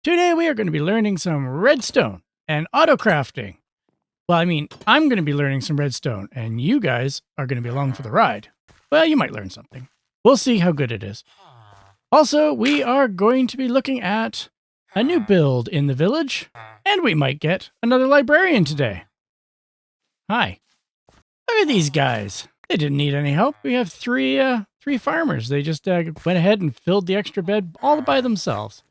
Today we are going to be learning some redstone and auto crafting. Well, I mean, I'm going to be learning some redstone and you guys are going to be along for the ride. Well, you might learn something. We'll see how good it is. Also, we are going to be looking at a new build in the village, and we might get another librarian today. Hi. Look at these guys. They didn't need any help. We have three farmers. They just went ahead and filled the extra bed all by themselves.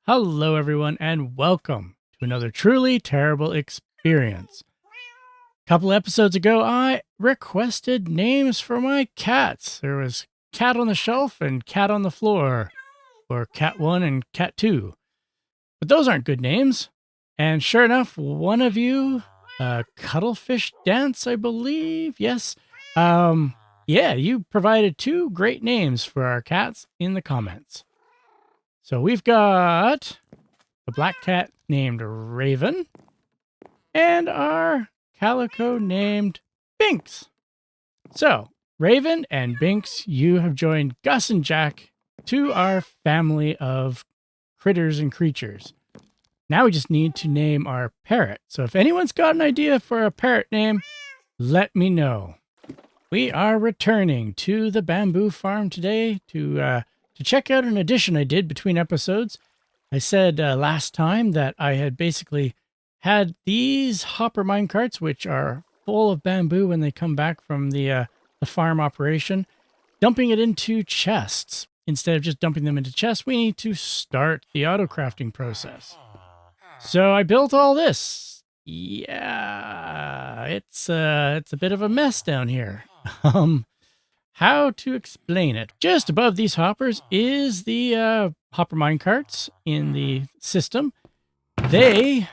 Hello, everyone, and welcome to another truly terrible experience. A couple episodes ago, I requested names for my cats. There was Cat on the Shelf and Cat on the Floor, or Cat 1 and Cat 2. But those aren't good names. And sure enough, one of you, Cuttlefish Dance, I believe, yes. Yeah, you provided two great names for our cats in the comments. So we've got a black cat named Raven and our calico named Binks. So, Raven and Binks, you have joined Gus and Jack to our family of critters and creatures. Now we just need to name our parrot. So if anyone's got an idea for a parrot name, let me know. We are returning to the bamboo farm today to check out an addition I did between episodes. I said last time that I had basically had these hopper minecarts, which are full of bamboo when they come back from the farm operation, dumping it into chests. Instead of just dumping them into chests, we need to start the auto crafting process. So I built all this. Yeah, it's a bit of a mess down here. How to explain it? Just above these hoppers is the hopper minecarts in the system. They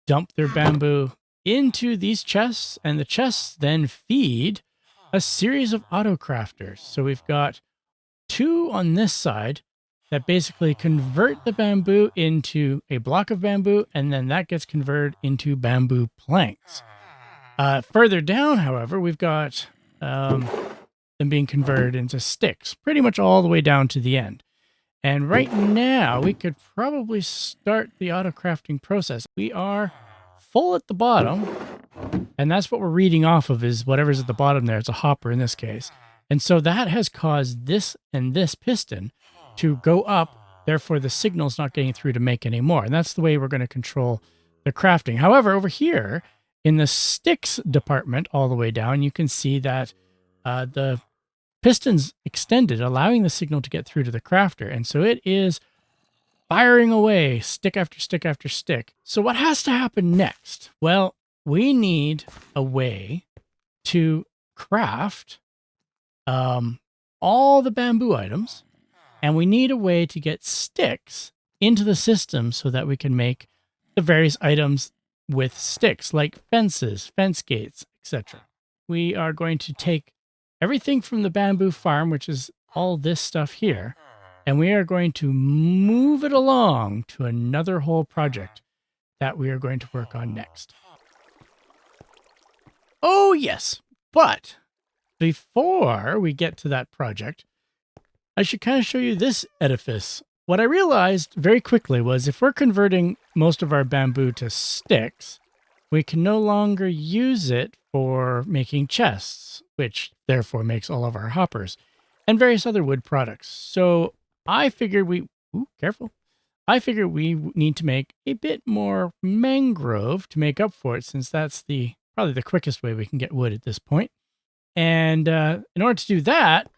dump their bamboo into these chests, and the chests then feed a series of auto crafters. So we've got two on this side that basically convert the bamboo into a block of bamboo, and then that gets converted into bamboo planks. Further down, however, we've got them being converted into sticks, pretty much all the way down to the end. And right now, we could probably start the auto crafting process. We are full at the bottom, and that's what we're reading off of is whatever's at the bottom there. It's a hopper in this case. And so that has caused this and this piston to go up. Therefore, the signal's not getting through to make any more. And that's the way we're going to control the crafting. However, over here in the sticks department, all the way down, you can see that the piston's extended, allowing the signal to get through to the crafter. And so it is firing away stick after stick after stick. So what has to happen next? Well, we need a way to craft all the bamboo items, and we need a way to get sticks into the system so that we can make the various items with sticks, like fences, fence gates, etc. We are going to take everything from the bamboo farm, which is all this stuff here, and we are going to move it along to another whole project that we are going to work on next. Oh, yes, but before we get to that project, I should kind of show you this edifice. What I realized very quickly was if we're converting most of our bamboo to sticks, we can no longer use it for making chests, which therefore makes all of our hoppers and various other wood products. So I figured we need to make a bit more mangrove to make up for it, since that's probably the quickest way we can get wood at this point. And in order to do that,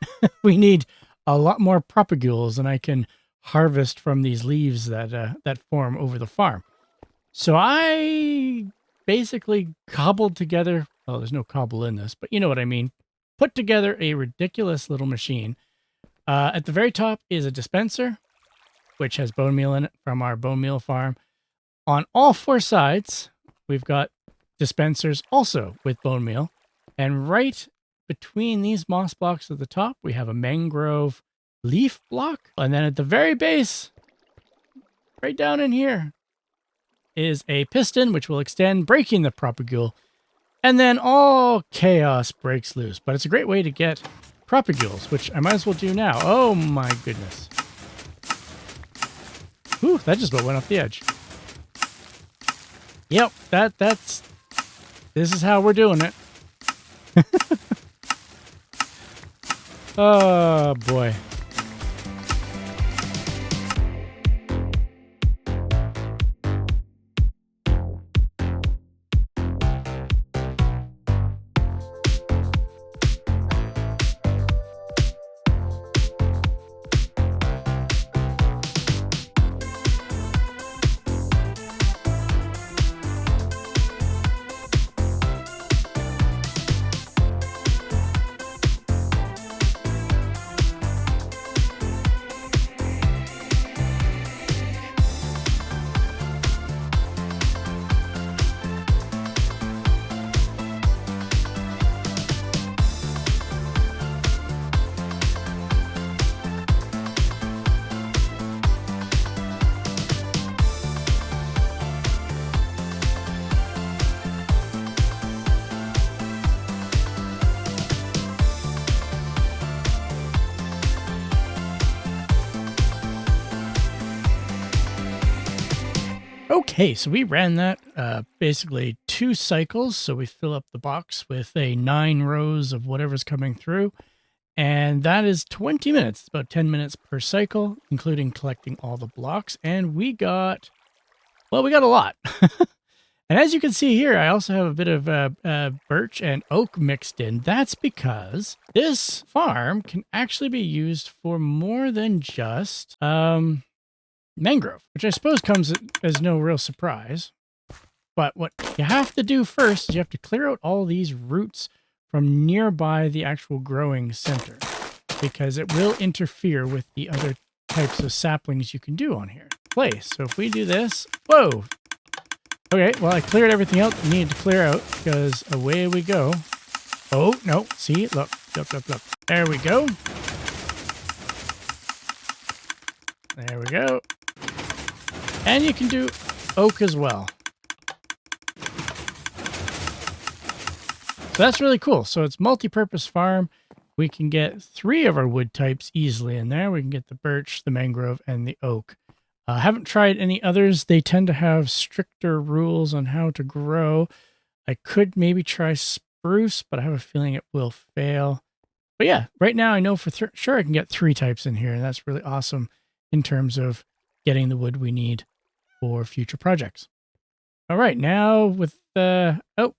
we need a lot more propagules than I can harvest from these leaves that form over the farm. So I basically cobbled together, oh, there's no cobble in this, but you know what I mean, put together a ridiculous little machine. At the very top is a dispenser, which has bone meal in it from our bone meal farm. On all four sides, we've got dispensers also with bone meal. And right between these moss blocks at the top, we have a mangrove leaf block. And then at the very base, right down in here, is a piston which will extend, breaking the propagule And then all chaos breaks loose. But it's a great way to get propagules, which I might as well do now. Oh my goodness. Whew, that just about went off the edge. Yep, this is how we're doing it. Oh boy. Okay, so we ran that basically 2 cycles. So we fill up the box with 9 rows of whatever's coming through. And that is 20 minutes, about 10 minutes per cycle, including collecting all the blocks. And we got a lot. And as you can see here, I also have a bit of birch and oak mixed in. That's because this farm can actually be used for more than just mangrove, which I suppose comes as no real surprise. But what you have to do first is you have to clear out all these roots from nearby the actual growing center, because it will interfere with the other types of saplings you can do on here. So if we do this, whoa. Okay, well, I cleared everything out that needed to clear out, because away we go. Oh, no, see, look. There we go. There we go. And you can do oak as well. So that's really cool. So it's multi-purpose farm. We can get 3 of our wood types easily in there. We can get the birch, the mangrove, and the oak. I haven't tried any others. They tend to have stricter rules on how to grow. I could maybe try spruce, but I have a feeling it will fail. But yeah, right now I know for sure I can get 3 types in here, and that's really awesome in terms of getting the wood we need for future projects. All right, now with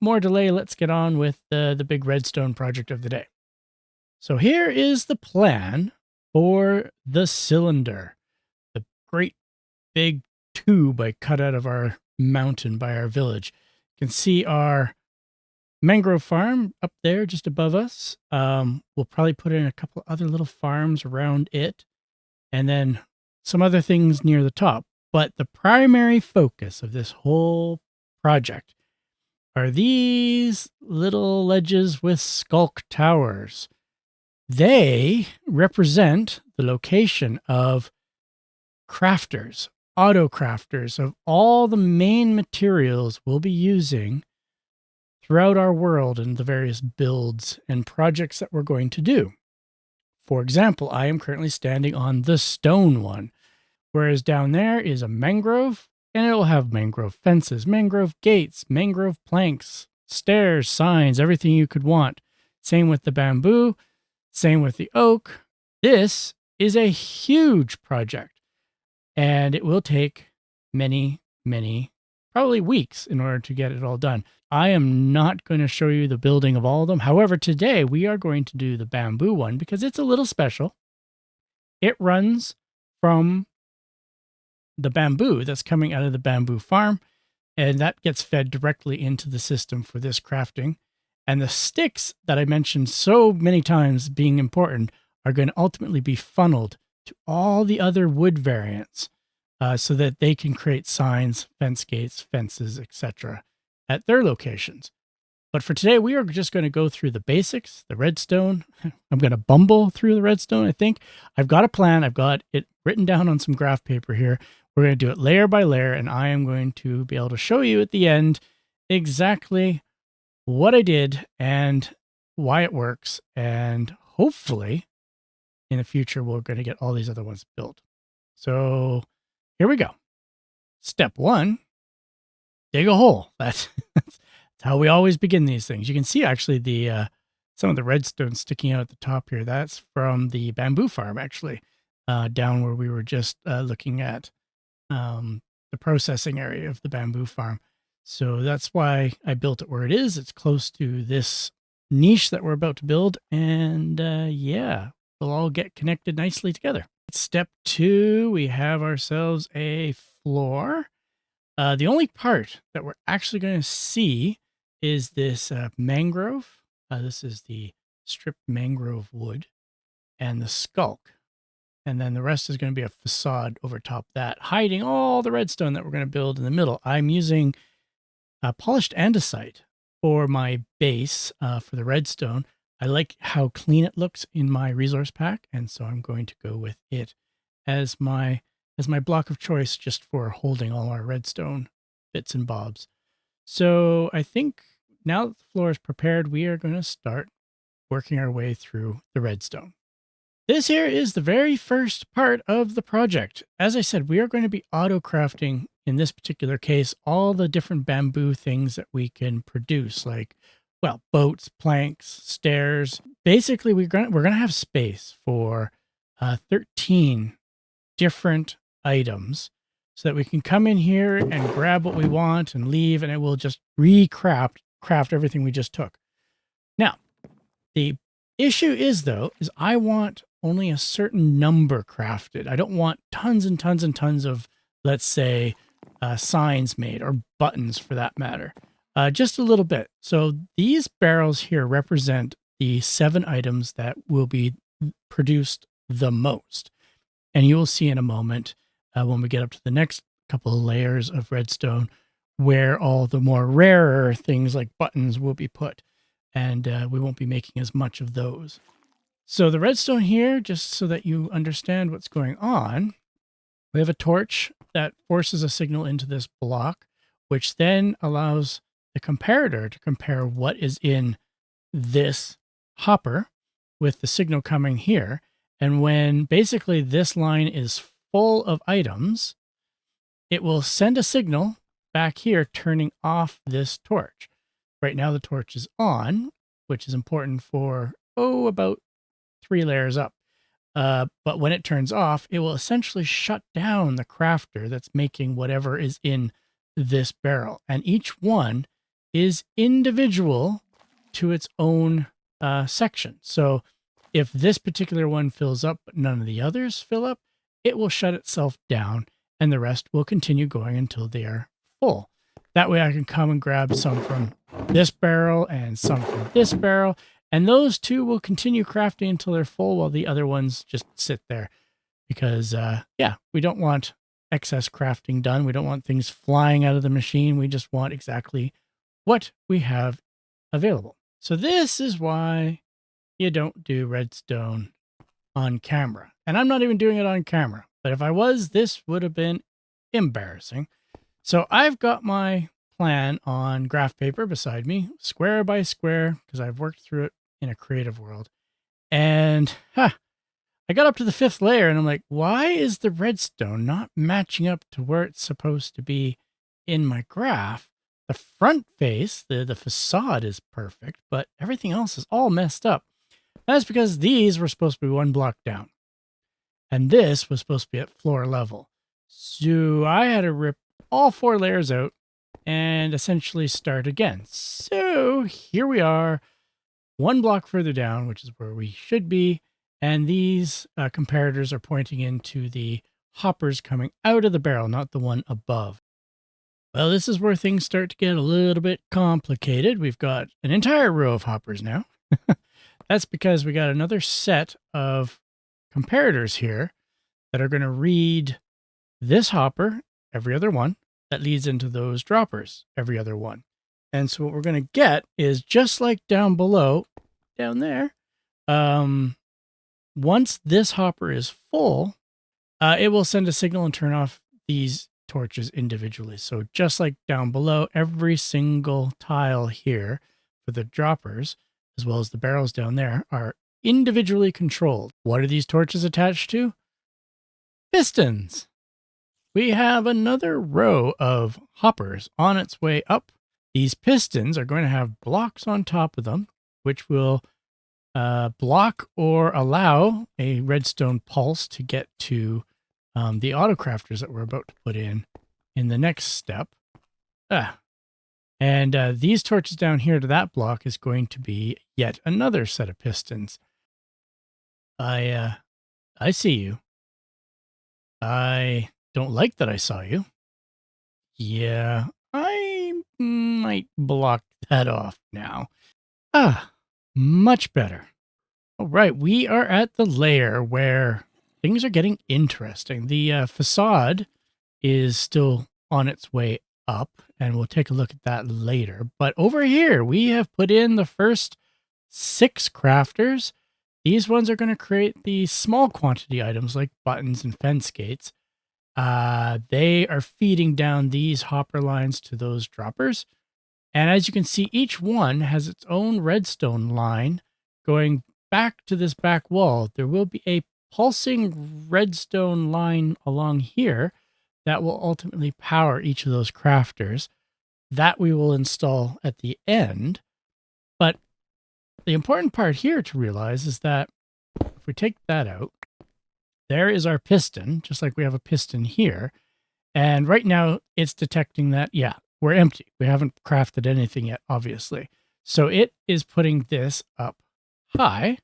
more delay, let's get on with the big redstone project of the day. So here is the plan for the cylinder, the great big tube I cut out of our mountain by our village. You can see our mangrove farm up there just above us. We'll probably put in a couple other little farms around it, and then some other things near the top. But the primary focus of this whole project are these little ledges with skulk towers. They represent the location of crafters, auto crafters of all the main materials we'll be using throughout our world and the various builds and projects that we're going to do. For example, I am currently standing on the stone one, whereas down there is a mangrove, and it'll have mangrove fences, mangrove gates, mangrove planks, stairs, signs, everything you could want. Same with the bamboo, same with the oak. This is a huge project, and it will take many, probably weeks in order to get it all done. I am not going to show you the building of all of them. However, today we are going to do the bamboo one because it's a little special. It runs from the bamboo that's coming out of the bamboo farm, and that gets fed directly into the system for this crafting. And the sticks that I mentioned so many times being important are going to ultimately be funneled to all the other wood variants so that they can create signs, fence gates, fences, etc. at their locations. But for today, we are just going to go through the basics, the redstone. I'm going to bumble through the redstone, I think. I've got a plan. I've got it written down on some graph paper here. We're going to do it layer by layer, and I am going to be able to show you at the end exactly what I did and why it works. And hopefully in the future, we're going to get all these other ones built. So here we go. Step 1, dig a hole. That's how we always begin these things. You can see actually the some of the redstone sticking out at the top here. That's from the bamboo farm, actually, down where we were just looking at the processing area of the bamboo farm. So that's why I built it where it is. It's close to this niche that we're about to build. And yeah, they'll all get connected nicely together. Step 2, we have ourselves a floor. The only part that we're actually going to see is this mangrove. This is the stripped mangrove wood and the skulk. And then the rest is going to be a facade over top that, hiding all the redstone that we're going to build in the middle. I'm using polished andesite for my base for the redstone. I like how clean it looks in my resource pack, and so I'm going to go with it as my block of choice just for holding all our redstone bits and bobs. So I think now that the floor is prepared, we are going to start working our way through the redstone. This here is the very first part of the project. As I said, we are going to be auto crafting, in this particular case, all the different bamboo things that we can produce, like, well, boats, planks, stairs. Basically, we're going to have space for 13 different items so that we can come in here and grab what we want and leave, and it will just craft everything we just took. Now, the issue is, though, is I want only a certain number crafted. I don't want tons and tons and tons of, let's say, signs made, or buttons for that matter. Just a little bit. So these barrels here represent the 7 items that will be produced the most. And you will see in a moment when we get up to the next couple of layers of redstone where all the more rarer things like buttons will be put. And we won't be making as much of those. So the redstone here, just so that you understand what's going on, we have a torch that forces a signal into this block, which then allows the comparator to compare what is in this hopper with the signal coming here. And when basically this line is full of items, it will send a signal back here turning off this torch. Right now the torch is on, which is important for, about 3 layers up. But when it turns off, it will essentially shut down the crafter that's making whatever is in this barrel. And each one is individual to its own section. So if this particular one fills up, but none of the others fill up, it will shut itself down and the rest will continue going until they are full. That way I can come and grab some from this barrel and some from this barrel. And those 2 will continue crafting until they're full while the other ones just sit there. Because, yeah, we don't want excess crafting done. We don't want things flying out of the machine. We just want exactly what we have available. So this is why you don't do redstone on camera. And I'm not even doing it on camera. But if I was, this would have been embarrassing. So I've got my plan on graph paper beside me, square by square, because I've worked through it in a creative world. And I got up to the 5th layer and I'm like, why is the redstone not matching up to where it's supposed to be in my graph? The front face, the facade is perfect, but everything else is all messed up. That's because these were supposed to be 1 block down. And this was supposed to be at floor level. So I had to rip all 4 layers out and essentially start again. So here we are, 1 block further down, which is where we should be. And these comparators are pointing into the hoppers coming out of the barrel, not the one above. Well, this is where things start to get a little bit complicated. We've got an entire row of hoppers now. That's because we got another set of comparators here that are going to read this hopper, every other one, that leads into those droppers, every other one. And so what we're going to get is just like down below, down there, once this hopper is full, it will send a signal and turn off these torches individually. So just like down below, every single tile here for for the droppers, as well as the barrels down there, are individually controlled. What are these torches attached to? Pistons. We have another row of hoppers on its way up. These pistons are going to have blocks on top of them, which will block or allow a redstone pulse to get to the autocrafters that we're about to put in the next step. And these torches down here to that block is going to be yet another set of pistons. I see you. I don't like that I saw you. Yeah, I might block that off now. Much better. All right, we are at the layer where things are getting interesting. The facade is still on its way up, and we'll take a look at that later. But over here, we have put in the first 6 crafters. These ones are going to create the small quantity items like buttons and fence gates. They are feeding down these hopper lines to those droppers. And as you can see, each one has its own redstone line going back to this back wall. There will be a pulsing redstone line along here that will ultimately power each of those crafters. That we will install at the end. But the important part here to realize is that if we take that out, there is our piston, just like we have a piston here. And right now it's detecting that, yeah, we're empty. We haven't crafted anything yet, obviously. So it is putting this up high,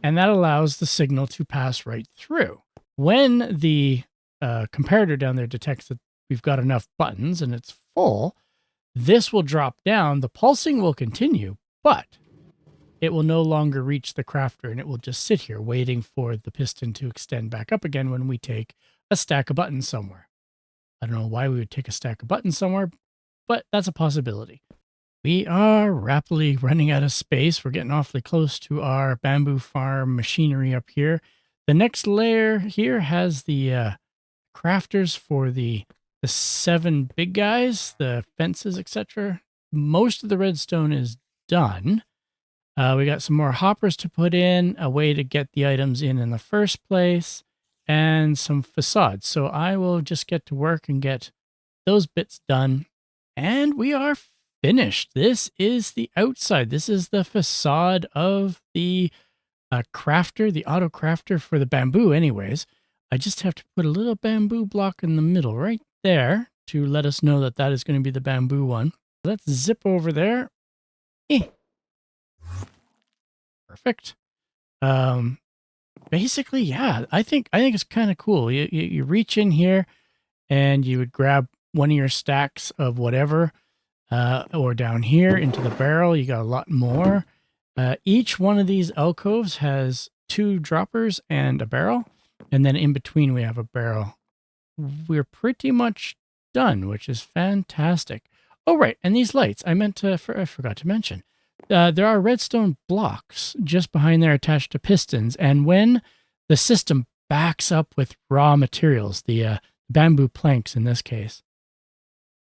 and that allows the signal to pass right through. When the comparator down there detects that we've got enough buttons and it's full, this will drop down. The pulsing will continue, but it will no longer reach the crafter, and it will just sit here waiting for the piston to extend back up again when we take a stack of buttons somewhere. I don't know why we would take a stack of buttons somewhere, but that's a possibility. We are rapidly running out of space. We're getting awfully close to our bamboo farm machinery up here. The next layer here has the crafters for the 7 big guys, the fences, etc. Most of the redstone is done. We got some more hoppers to put in, a way to get the items in the first place, and some facades. So I will just get to work and get those bits done. And we are finished. This is the outside. This is the facade of the crafter, the auto crafter for the bamboo anyways. I just have to put a little bamboo block in the middle right there to let us know that that is going to be the bamboo one. Let's zip over there. Perfect. Basically, yeah, I think it's kind of cool. You reach in here and you would grab one of your stacks of whatever, or down here into the barrel, you got a lot more. Each one of these alcoves has 2 droppers and a barrel, and then in between we have a barrel. We're pretty much done, which is fantastic. Oh, right, and these lights, I forgot to mention. There are redstone blocks just behind there attached to pistons, and when the system backs up with raw materials, the bamboo planks in this case,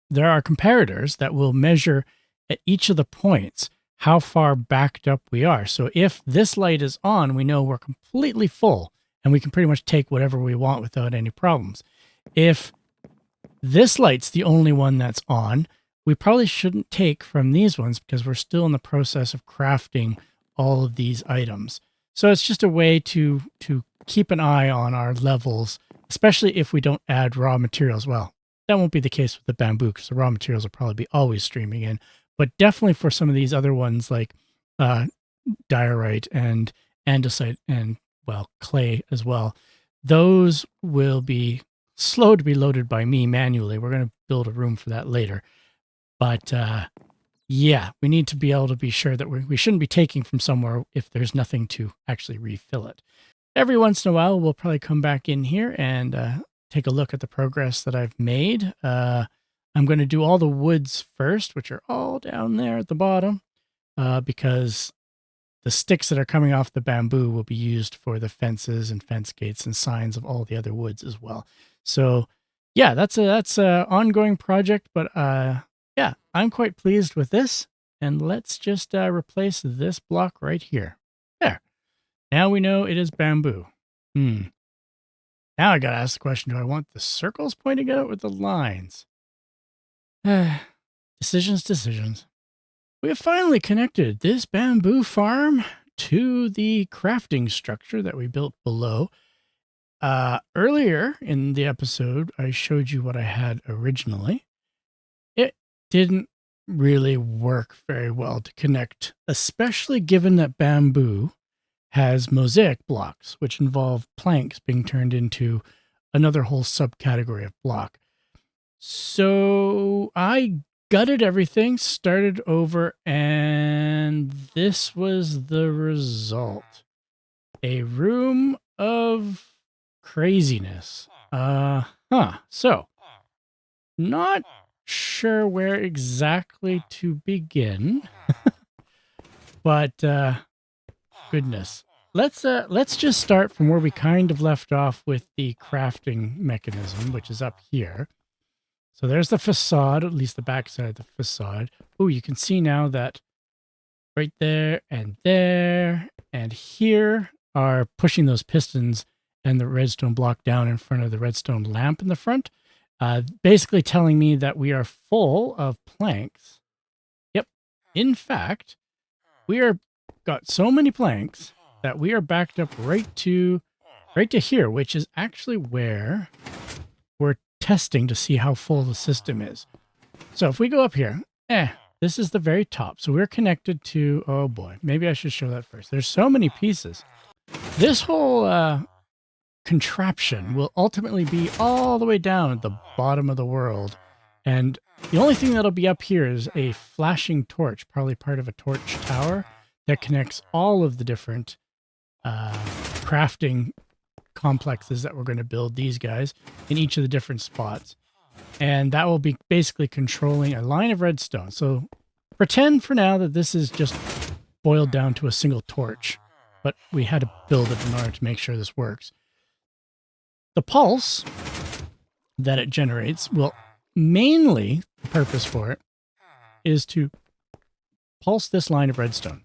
there are comparators that will measure at each of the points how far backed up we are. So if this light is on, we know we're completely full, and we can pretty much take whatever we want without any problems. If this light's the only one that's on, we probably shouldn't take from these ones because we're still in the process of crafting all of these items. So it's just a way to keep an eye on our levels, especially if we don't add raw materials. Well, that won't be the case with the bamboo because the raw materials will probably be always streaming in. But definitely for some of these other ones like diorite and andesite and, well, clay as well, those will be slow to be loaded by me manually. We're going to build a room for that later. But yeah, we need to be able to be sure that we shouldn't be taking from somewhere if there's nothing to actually refill it. Every once in a while, we'll probably come back in here and take a look at the progress that I've made. I'm going to do all the woods first, which are all down there at the bottom, because the sticks that are coming off the bamboo will be used for the fences and fence gates and signs of all the other woods as well. So yeah, that's a ongoing project, but yeah, I'm quite pleased with this, And let's just replace this block right here. There. Now we know it is bamboo. Now I gotta ask the question, do I want the circles pointing out with the lines? Decisions. We have finally connected this bamboo farm to the crafting structure that we built below. Earlier in the episode, I showed you what I had originally. It didn't really work very well to connect, especially given that bamboo has mosaic blocks, which involve planks being turned into another whole subcategory of block. So I gutted everything, started over, and this was the result. A room of craziness. So, not sure where exactly to begin, but goodness. Let's just start from where we kind of left off with the crafting mechanism, which is up here. So there's the facade, at least the back side of the facade. Oh, you can see now that right there and here are pushing those pistons and the redstone block down in front of the redstone lamp in the front, basically telling me that we are full of planks. Yep. In fact, we are got so many planks that we are backed up right to here, which is actually where we're testing to see how full the system is. So if we go up here, this is the very top. So we're connected to, oh boy, maybe I should show that first. There's so many pieces. This whole contraption will ultimately be all the way down at the bottom of the world. And the only thing that'll be up here is a flashing torch, probably part of a torch tower that connects all of the different crafting complexes that we're going to build these guys in each of the different spots. And that will be basically controlling a line of redstone. So pretend for now that this is just boiled down to a single torch, but we had to build it in order to make sure this works. The pulse that it generates will mainly, the purpose for it is to pulse this line of redstone.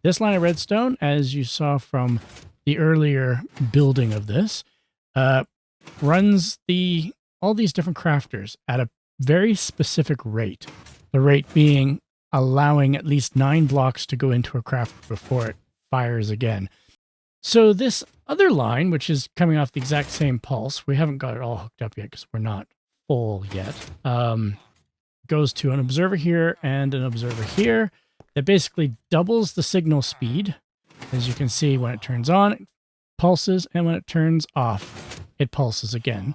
This line of redstone, as you saw from the earlier building of this, runs all these different crafters at a very specific rate. The rate being allowing at least 9 blocks to go into a crafter before it fires again. So this other line, which is coming off the exact same pulse, we haven't got it all hooked up yet because we're not full yet, goes to an observer here and an observer here that basically doubles the signal speed. As you can see, when it turns on, it pulses, and when it turns off, it pulses again.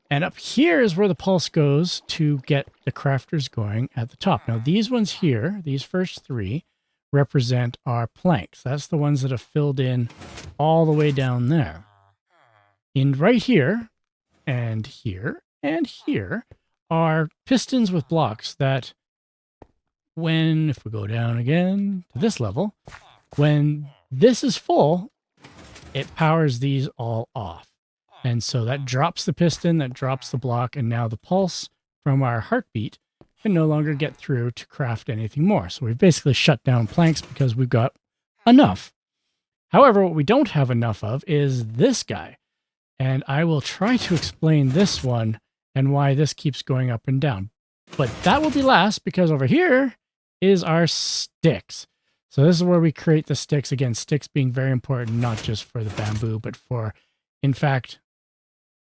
And up here is where the pulse goes to get the crafters going at the top. Now, these ones here, these first 3, represent our planks. That's the ones that have filled in all the way down there. And right here, and here, and here are pistons with blocks that if we go down again to this level, when this is full, it powers these all off. And so that drops the piston, that drops the block, and now the pulse from our heartbeat can no longer get through to craft anything more. So we've basically shut down planks because we've got enough. However, what we don't have enough of is this guy. And I will try to explain this one and why this keeps going up and down. But that will be last because over here is our sticks. So this is where we create the sticks. Again, sticks being very important, not just for the bamboo, but for, in fact,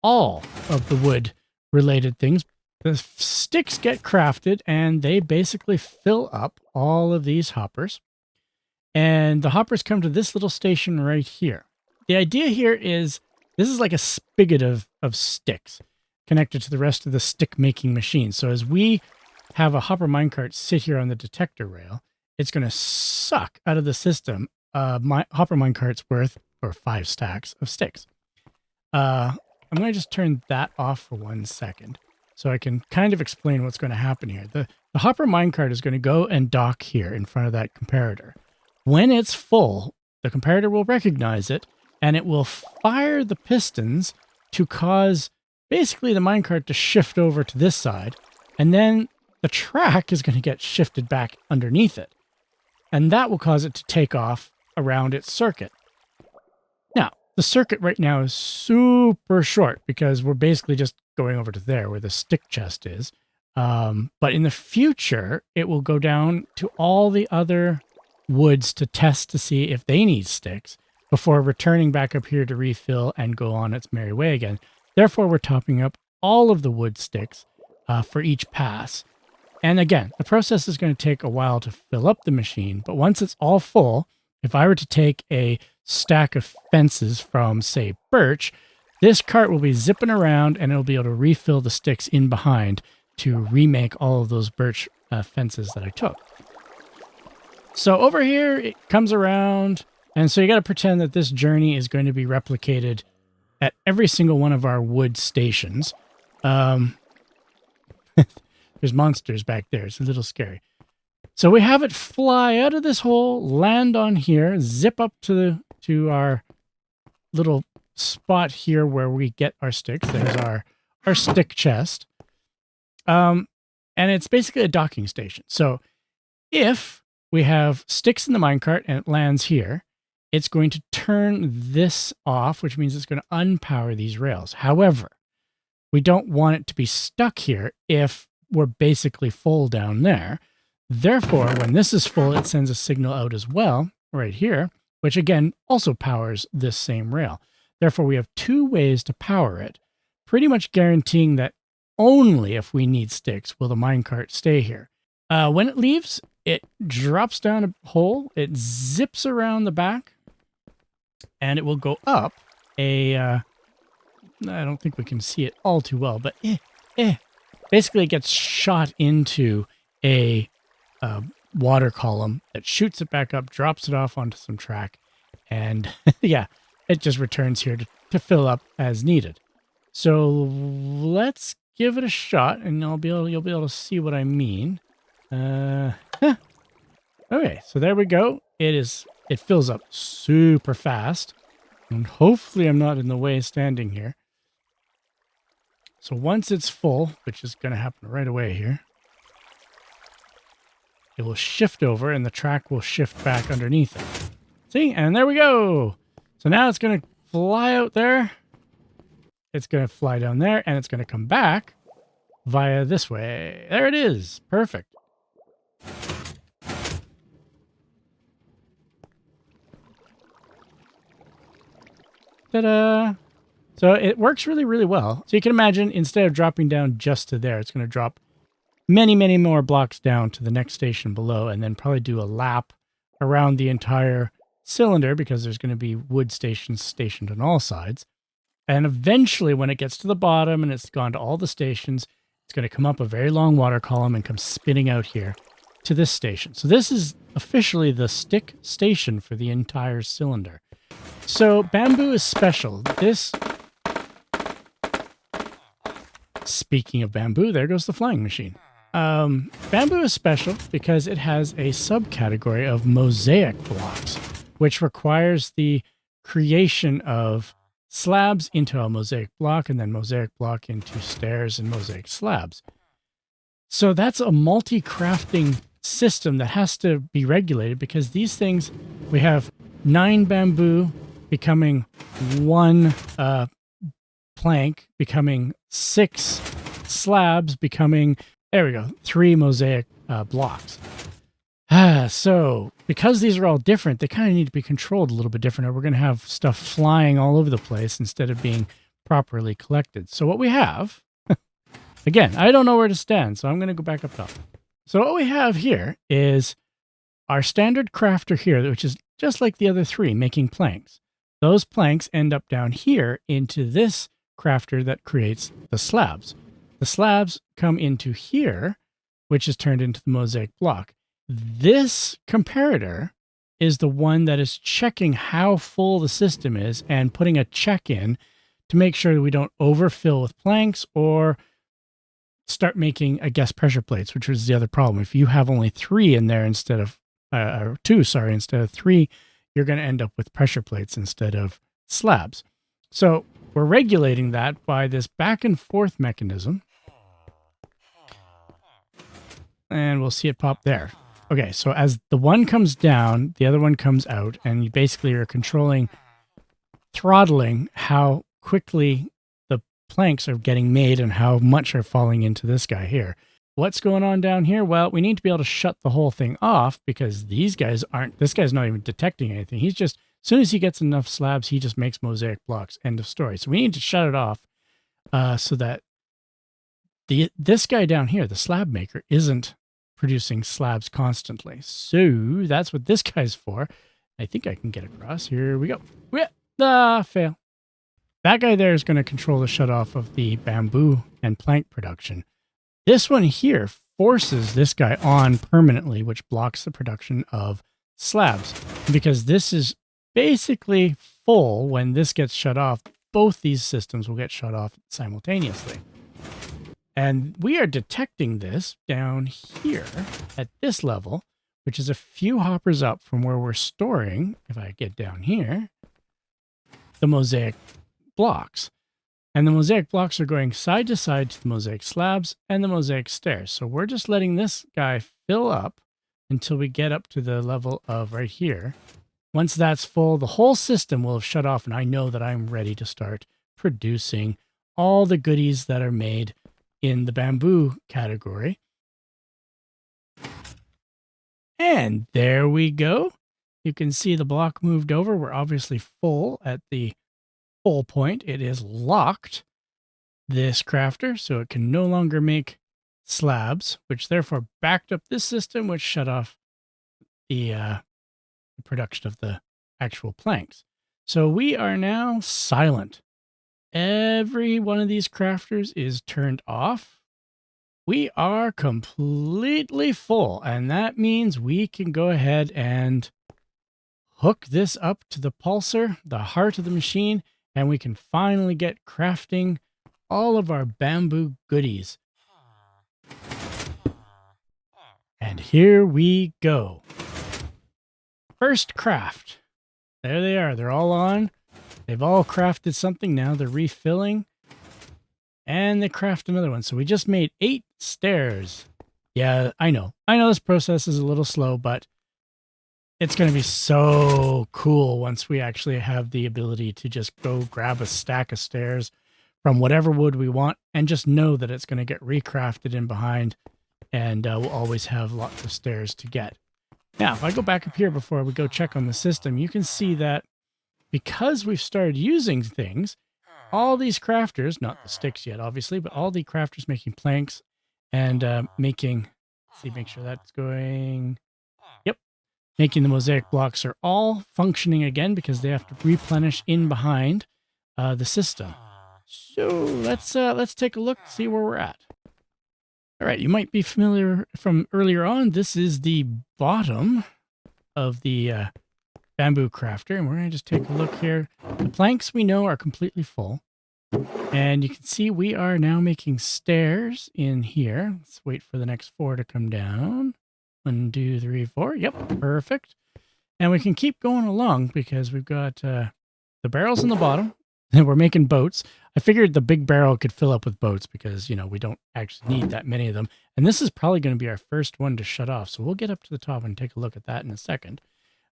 all of the wood-related things. The sticks get crafted, and they basically fill up all of these hoppers. And the hoppers come to this little station right here. The idea here is this is like a spigot of sticks connected to the rest of the stick-making machine. So as we have a hopper minecart sit here on the detector rail, it's going to suck out of the system hopper minecart's worth, or 5 stacks of sticks. I'm going to just turn that off for 1 second so I can kind of explain what's going to happen here. The hopper minecart is going to go and dock here in front of that comparator. When it's full, the comparator will recognize it, and it will fire the pistons to cause basically the minecart to shift over to this side, and then the track is going to get shifted back underneath it. And that will cause it to take off around its circuit. Now, the circuit right now is super short because we're basically just going over to there where the stick chest is. But in the future, it will go down to all the other woods to test to see if they need sticks before returning back up here to refill and go on its merry way again. Therefore, we're topping up all of the wood sticks for each pass. And again, the process is going to take a while to fill up the machine, but once it's all full, if I were to take a stack of fences from, say, birch, this cart will be zipping around and it'll be able to refill the sticks in behind to remake all of those birch fences that I took. So over here, it comes around, and so you got to pretend that this journey is going to be replicated at every single one of our wood stations. There's monsters back there. It's a little scary. So we have it fly out of this hole, land on here, zip up to our little spot here where we get our sticks. There's our stick chest. And it's basically a docking station. So if we have sticks in the minecart and it lands here, it's going to turn this off, which means it's going to unpower these rails. However, we don't want it to be stuck here if we're basically full down there. Therefore, when this is full, it sends a signal out as well, right here, which again also powers this same rail. Therefore, we have two ways to power it, pretty much guaranteeing that only if we need sticks will the minecart stay here. When it leaves, it drops down a hole, it zips around the back, and it will go up a... I don't think we can see it all too well, but basically it gets shot into a water column that shoots it back up, drops it off onto some track, and yeah, it just returns here to fill up as needed. So let's give it a shot, and you'll be able to see what I mean. Okay, so there we go. It fills up super fast, and hopefully I'm not in the way standing here. So once it's full, which is going to happen right away here, it will shift over and the track will shift back underneath it. See? And there we go. So now it's going to fly out there. It's going to fly down there and it's going to come back via this way. There it is. Perfect. Ta-da! So it works really, really well. So you can imagine instead of dropping down just to there, it's going to drop many, many more blocks down to the next station below and then probably do a lap around the entire cylinder because there's going to be wood stations stationed on all sides. And eventually when it gets to the bottom and it's gone to all the stations, it's going to come up a very long water column and come spinning out here to this station. So this is officially the stick station for the entire cylinder. So bamboo is special. Speaking of bamboo, there goes the flying machine. Bamboo is special because it has a subcategory of mosaic blocks, which requires the creation of slabs into a mosaic block and then mosaic block into stairs and mosaic slabs. So that's a multi-crafting system that has to be regulated because these things, we have 9 bamboo becoming 1 plank, becoming 6 slabs, becoming, there we go, 3 mosaic blocks. So because these are all different, they kind of need to be controlled a little bit different, or we're going to have stuff flying all over the place instead of being properly collected. So what we have, again, I don't know where to stand, so I'm going to go back up top. So what we have here is our standard crafter here, which is just like the other 3, making planks. Those planks end up down here into this crafter that creates the slabs. The slabs come into here, which is turned into the mosaic block. This comparator is the one that is checking how full the system is and putting a check in to make sure that we don't overfill with planks or start making, I guess, pressure plates, which was the other problem. If you have only 3 in there instead of, or 2, sorry, instead of 3, you're going to end up with pressure plates instead of slabs. So we're regulating that by this back and forth mechanism. And we'll see it pop there. Okay, so as the one comes down, the other one comes out, and you basically are controlling, throttling how quickly the planks are getting made and how much are falling into this guy here. What's going on down here? Well, we need to be able to shut the whole thing off because these guys aren't, this guy's not even detecting anything. He's just, as soon as he gets enough slabs, he just makes mosaic blocks. End of story. So we need to shut it off so that this guy down here, the slab maker, isn't producing slabs constantly. So that's what this guy's for. I think I can get across. Here we go. Fail. That guy there is going to control the shutoff of the bamboo and plank production. This one here forces this guy on permanently, which blocks the production of slabs. Because this is basically full, when this gets shut off, both these systems will get shut off simultaneously. And we are detecting this down here at this level, which is a few hoppers up from where we're storing, if I get down here, the mosaic blocks. And the mosaic blocks are going side to side to the mosaic slabs and the mosaic stairs. So we're just letting this guy fill up until we get up to the level of right here. Once that's full, the whole system will have shut off, and I know that I'm ready to start producing all the goodies that are made in the bamboo category. And there we go. You can see the block moved over. We're obviously full at the full point. It is locked, this crafter, so it can no longer make slabs, which therefore backed up this system, which shut off the production of the actual planks. So we are now silent. Every one of these crafters is turned off. We are completely full, and that means we can go ahead and hook this up to the pulsar, the heart of the machine, and we can finally get crafting all of our bamboo goodies. And here we go. First craft. There they are. They're all on. They've all crafted something now. They're refilling. And they craft another one. So we just made 8 stairs. Yeah, I know. I know this process is a little slow, but it's going to be so cool once we actually have the ability to just go grab a stack of stairs from whatever wood we want and just know that it's going to get recrafted in behind, and we'll always have lots of stairs to get. Now, if I go back up here before we go check on the system, you can see that because we've started using things, all these crafters, not the sticks yet, obviously, but all the crafters making planks and making, let's see, make sure that's going, yep, making the mosaic blocks are all functioning again because they have to replenish in behind the system. So let's take a look, see where we're at. All right, you might be familiar from earlier on. This is the bottom of the bamboo crafter, and we're going to just take a look here. The planks we know are completely full, and you can see we are now making stairs in here. Let's wait for the next 4 to come down. 1, 2, 3, 4. Yep, perfect. And we can keep going along because we've got the barrels in the bottom, and we're making boats. I figured the big barrel could fill up with boats because, you know, we don't actually need that many of them. And this is probably going to be our first one to shut off. So we'll get up to the top and take a look at that in a second.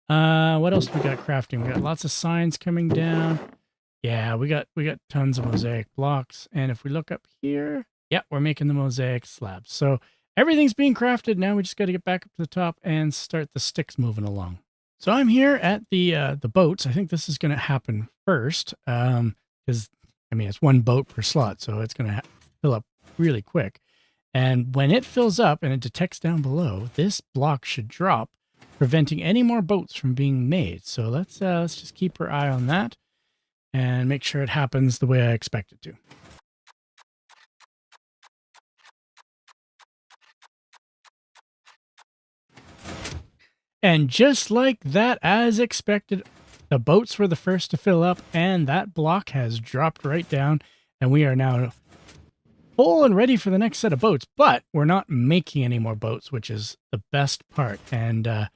What else we got crafting? We got lots of signs coming down. Yeah, we got tons of mosaic blocks. And if we look up here, yeah, we're making the mosaic slabs. So everything's being crafted. Now we just got to get back up to the top and start the sticks moving along. So I'm here at the boats. I think this is going to happen first because, I mean, it's 1 boat per slot, so it's going to fill up really quick. And when it fills up and it detects down below, this block should drop, preventing any more boats from being made. So let's just keep our eye on that and make sure it happens the way I expect it to. And just like that, as expected, the boats were the first to fill up, and that block has dropped right down, and we are now full and ready for the next set of boats. But we're not making any more boats, which is the best part. And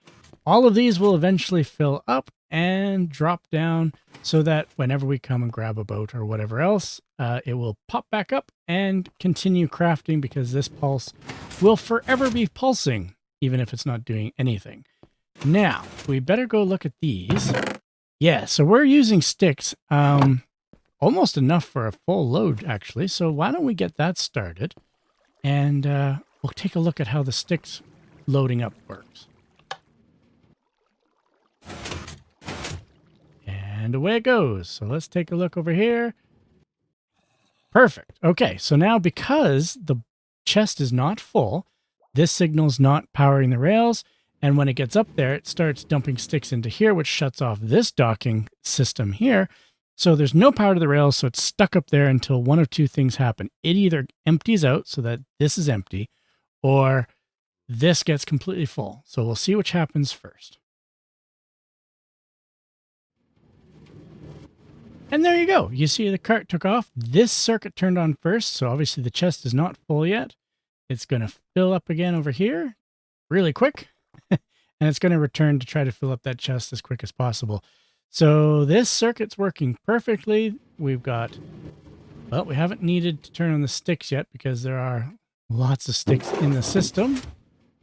all of these will eventually fill up, and drop down so that whenever we come and grab a boat or whatever else, it will pop back up and continue crafting, because this pulse will forever be pulsing, even if it's not doing anything. Now, we better go look at these. Yeah, so we're using sticks, almost enough for a full load, actually. So why don't we get that started? And we'll take a look at how the sticks loading up works. And away it goes. So let's take a look over here. Perfect. Okay, so now because the chest is not full, this signal's not powering the rails. And when it gets up there, it starts dumping sticks into here, which shuts off this docking system here. So there's no power to the rails, so it's stuck up there until one of two things happen. It either empties out so that this is empty, or this gets completely full. So we'll see which happens first. And there you go. You see the cart took off. This circuit turned on first, so obviously the chest is not full yet. It's going to fill up again over here really quick. And it's going to return to try to fill up that chest as quick as possible. So this circuit's working perfectly. We've got, well, we haven't needed to turn on the sticks yet because there are lots of sticks in the system.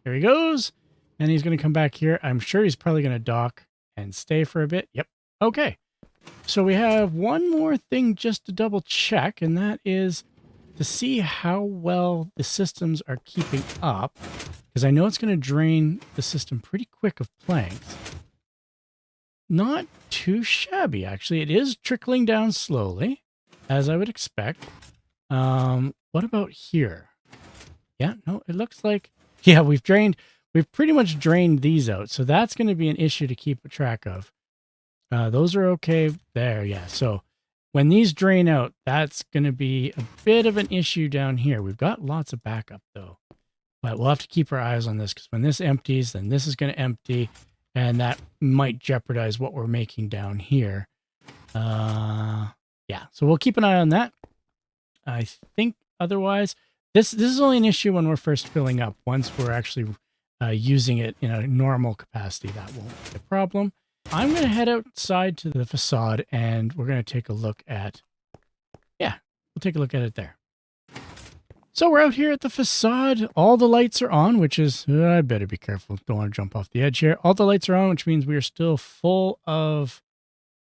Here he goes. And he's going to come back here. I'm sure he's probably going to dock and stay for a bit. Yep. Okay. So we have one more thing just to double check, and that is to see how well the systems are keeping up, because I know it's going to drain the system pretty quick of planks. Not too shabby, actually. It is trickling down slowly, as I would expect. What about here? Yeah, no, it looks like, yeah, we've pretty much drained these out, so that's going to be an issue to keep track of. Those are okay there, yeah. So when these drain out, that's going to be a bit of an issue down here. We've got lots of backup, though. But we'll have to keep our eyes on this, because when this empties, then this is going to empty, and that might jeopardize what we're making down here. Yeah, so we'll keep an eye on that. I think otherwise, this is only an issue when we're first filling up. Once we're actually using it in a normal capacity, that won't be a problem. I'm going to head outside to the facade, and we're going to take a look at, yeah, we'll take a look at it there. So we're out here at the facade. All the lights are on, which is, I better be careful. Don't want to jump off the edge here. All the lights are on, which means we are still full of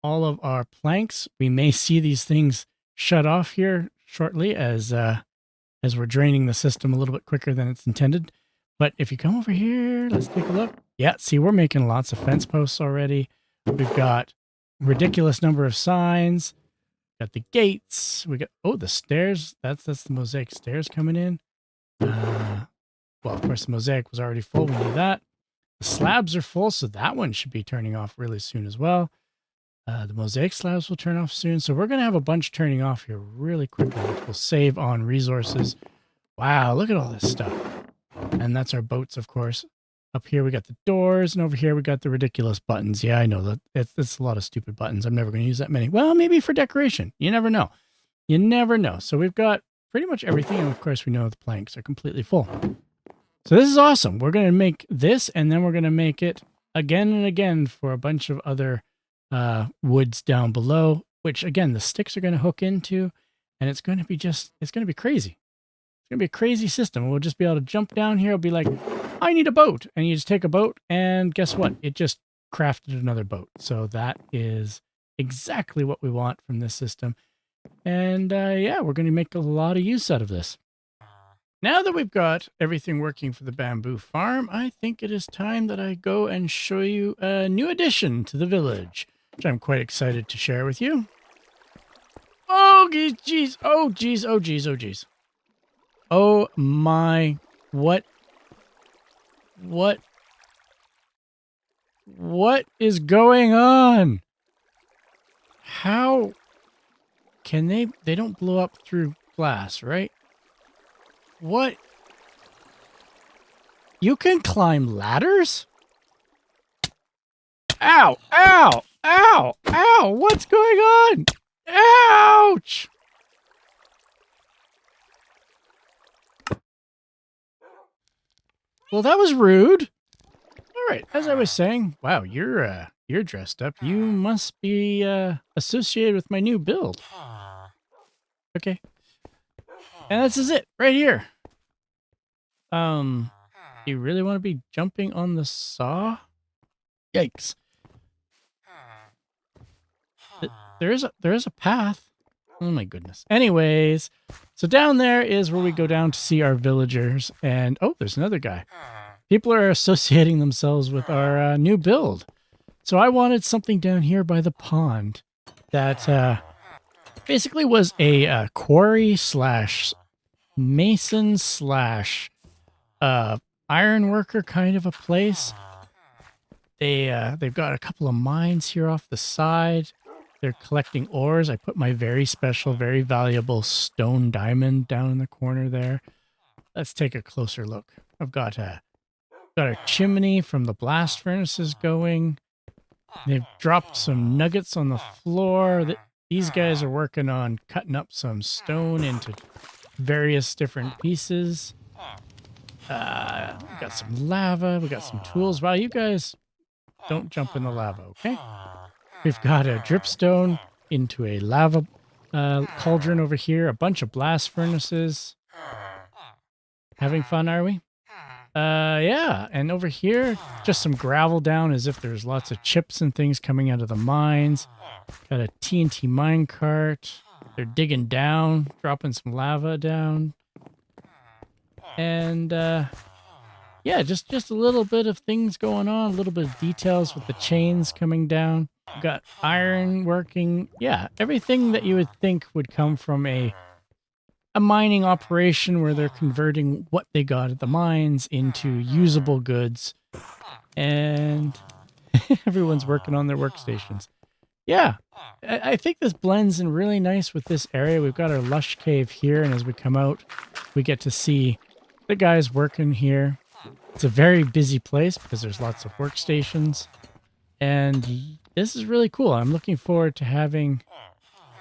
all of our planks. We may see these things shut off here shortly as we're draining the system a little bit quicker than it's intended. But if you come over here, let's take a look. Yeah, see, we're making lots of fence posts already. We've got a ridiculous number of signs. Got the gates. We got, oh, the stairs. That's the mosaic stairs coming in. Well, of course, the mosaic was already full. We knew that. The slabs are full, so that one should be turning off really soon as well. The mosaic slabs will turn off soon. So we're going to have a bunch turning off here really quickly, which will save on resources. Wow, look at all this stuff. And that's our boats, of course. Up here, we got the doors, and over here, we got the ridiculous buttons. Yeah, I know that it's a lot of stupid buttons. I'm never going to use that many. Well, maybe for decoration. You never know. You never know. So we've got pretty much everything, and of course, we know the planks are completely full. So this is awesome. We're going to make this, and then we're going to make it again and again for a bunch of other woods down below, which, again, the sticks are going to hook into, and it's going to be it's going to be crazy. It's going to be a crazy system. We'll just be able to jump down here. It'll be like, I need a boat. And you just take a boat, and guess what? It just crafted another boat. So that is exactly what we want from this system. And yeah, we're going to make a lot of use out of this. Now that we've got everything working for the bamboo farm, I think it is time that I go and show you a new addition to the village, which I'm quite excited to share with you. Oh, geez. Oh, geez. Oh, geez. Oh, geez. Oh, my. What is going on? How can they don't blow up through glass, right? What? You can climb ladders? Ow, ow, ow, ow, what's going on? Ouch! Well, that was rude. All right, as I was saying, wow, you're dressed up. You must be associated with my new build. Okay, and this is it right here. Do you really want to be jumping on the saw? Yikes! There is a path. Oh my goodness. Anyways, so down there is where we go down to see our villagers, and oh, there's another guy. People are associating themselves with our new build. So I wanted something down here by the pond that basically was a quarry slash mason slash iron worker kind of a place. They've got a couple of mines here off the side. They're collecting ores. I put my very special, very valuable stone diamond down in the corner there. Let's take a closer look. I've got a chimney from the blast furnaces going. They've dropped some nuggets on the floor. These guys are working on cutting up some stone into various different pieces. We got some lava. We got some tools. Wow, you guys don't jump in the lava, okay? We've got a dripstone into a lava cauldron over here. A bunch of blast furnaces. Having fun, are we? Yeah, and over here, just some gravel down as if there's lots of chips and things coming out of the mines. Got a TNT mine cart. They're digging down, dropping some lava down. And, yeah, just a little bit of things going on, a little bit of details with the chains coming down. We've got iron working. Yeah, everything that you would think would come from a mining operation where they're converting what they got at the mines into usable goods, and everyone's working on their workstations. Yeah, I think this blends in really nice with this area. We've got our lush cave here, and as we come out, we get to see the guys working here. It's a very busy place because there's lots of workstations, and this is really cool. I'm looking forward to having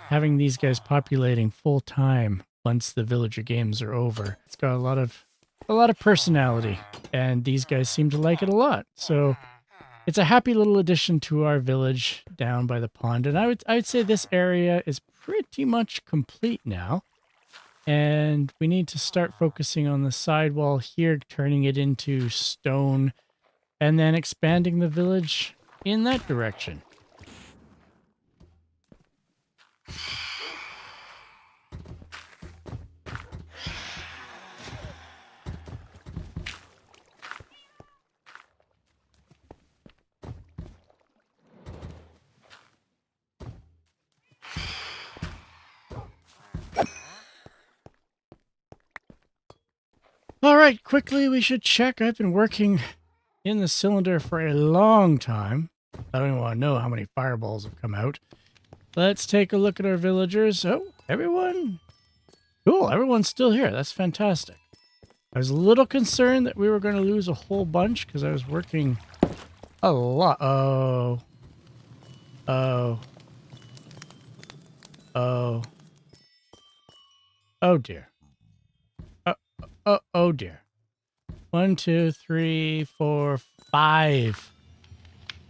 these guys populating full time once the villager games are over. It's got a lot of personality, and these guys seem to like it a lot. So it's a happy little addition to our village down by the pond. And I would say this area is pretty much complete now. And we need to start focusing on the sidewall here, turning it into stone, and then expanding the village in that direction. All right, quickly, we should check. I've been working in the cylinder for a long time. I don't even want to know how many fireballs have come out. Let's take a look at our villagers. Oh, everyone. Cool, everyone's still here. That's fantastic. I was a little concerned that we were going to lose a whole bunch because I was working a lot. Oh. Oh, dear. Oh dear. 1, 2, 3, 4, 5.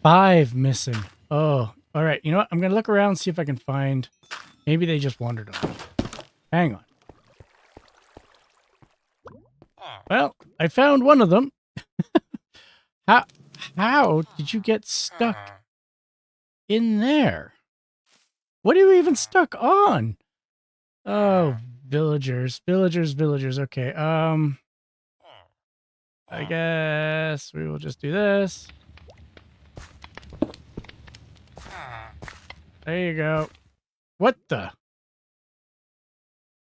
5 missing. Oh, all right. You know what? I'm going to look around and see if I can find. Maybe they just wandered off. Hang on. Well, I found one of them. How did you get stuck in there? What are you even stuck on? Oh, villagers. Okay. I guess we will just do this. There you go. What the?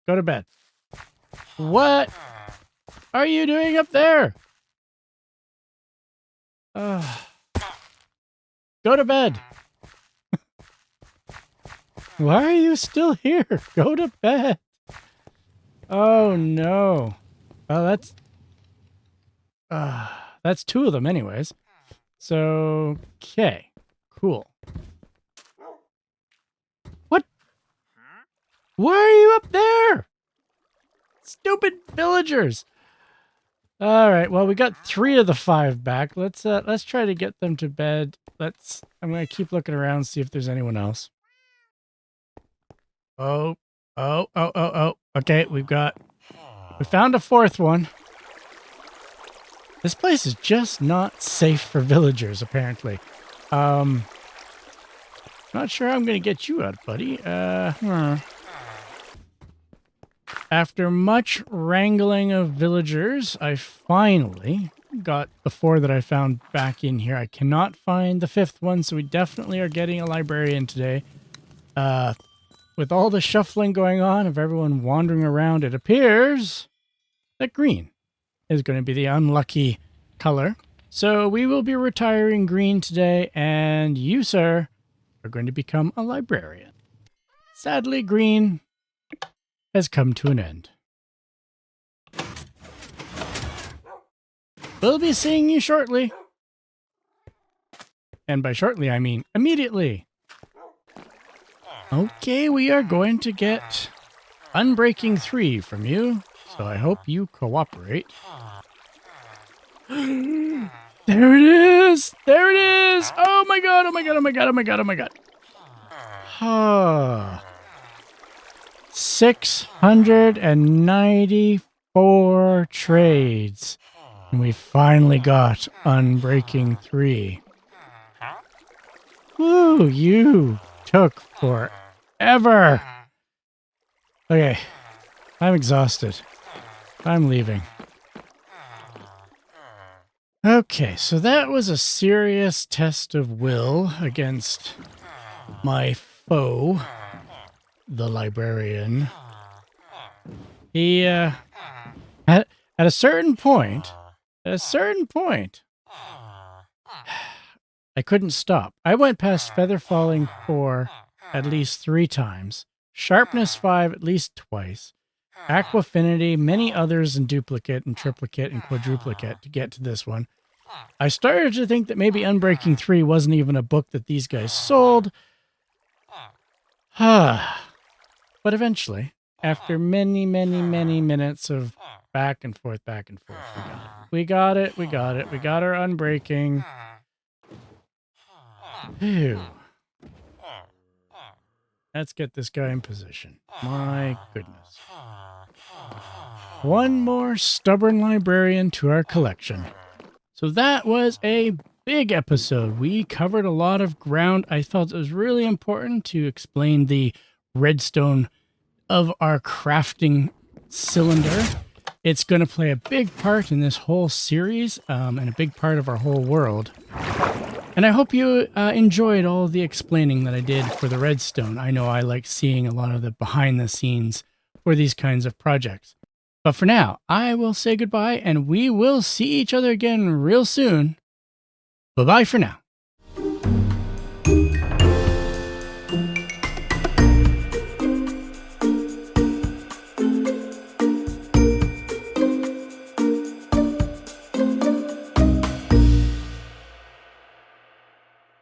Go to bed. What are you doing up there? Go to bed. Why are you still here? Go to bed. Oh no. Well, that's 2 of them anyways. So, okay. Cool. What? Why are you up there? Stupid villagers. All right. Well, we got 3 of the 5 back. Let's try to get them to bed. I'm gonna keep looking around, see if there's anyone else. Oh. Okay, we found a 4th one. This place is just not safe for villagers, apparently. Not sure how I'm gonna get you out, buddy. After much wrangling of villagers, I finally got the 4 that I found back in here. I cannot find the 5th one, so we definitely are getting a librarian today. With all the shuffling going on of everyone wandering around, it appears that green is going to be the unlucky color. So we will be retiring green today, and you, sir, are going to become a librarian. Sadly, green has come to an end. We'll be seeing you shortly. And by shortly, I mean immediately. Okay, we are going to get Unbreaking 3 from you, so I hope you cooperate. There it is! There it is! Oh my god, oh my god, oh my god, oh my god, oh my god. 694 trades. And we finally got Unbreaking 3. Woo, you took forever. Okay, I'm exhausted. I'm leaving. Okay, so that was a serious test of will against my foe, the librarian. He, at a certain point, I couldn't stop. I went past Feather Falling 4 at least 3 times, Sharpness 5 at least twice, Aquafinity, many others in duplicate and triplicate and quadruplicate to get to this one. I started to think that maybe Unbreaking 3 wasn't even a book that these guys sold. But eventually, after many minutes of back and forth, we got it. We got our Unbreaking. Phew. Let's get this guy in position. My goodness. One more stubborn librarian to our collection. So that was a big episode. We covered a lot of ground. I felt it was really important to explain the redstone of our crafting cylinder. It's going to play a big part in this whole series and a big part of our whole world. And I hope you enjoyed all the explaining that I did for the redstone. I know I like seeing a lot of the behind the scenes for these kinds of projects. But for now, I will say goodbye, and we will see each other again real soon. Bye-bye for now.